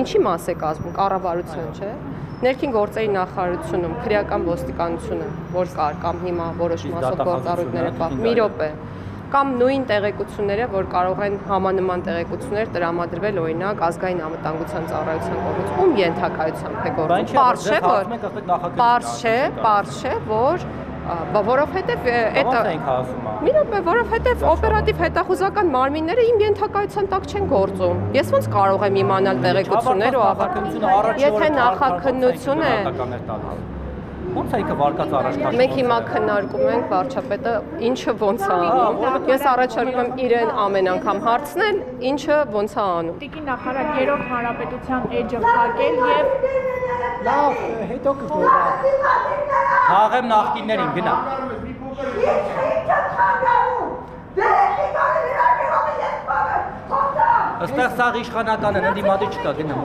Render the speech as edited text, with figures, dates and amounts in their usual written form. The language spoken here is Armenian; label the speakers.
Speaker 1: ինչի մաս է կազմում, կառավարության, չէ։ Ներքին գործերի նախարարությունում, քրեական ոստիկանությունը, որ կար, կամ հիմա որոշ մասով գործառույթները կա, մի րոպե, կամ նույն տեղեկությունները, որ կարող են համանման տեղեկություններ տրամադրվել օրինակ ազգային անվտանգության ծառայության կողմից, ում ենթակայությամբ է գործում։ Պարզ չէ, որ որովհետև որովհետև օպերատիվ հետախուզական մարմինները իմ ենթակայության տակ չեն գործում։ Ես ոնց կարող եմ իմանալ տեղեկություններ ու աղաչություններ, եթե նախաքննություն է։
Speaker 2: Ոնց է ինքը վարկած առաջ քաշում։
Speaker 1: Մենք հիմա քննարկում ենք վարչապետը ինչը ոնց է անում։ Ես առաջարկում եմ իրեն ամեն անգամ հարցնել, ինչը ոնց է անում։
Speaker 3: Տիկին նախարար, երրորդ հանրապետության էջը փակել եւ
Speaker 4: լավ, հետո կգործա։
Speaker 2: Թաղեմ նախկիններին գնա։ Այստեղ սաղ իշխանական են, ընդդիմադիր չկա, գնա։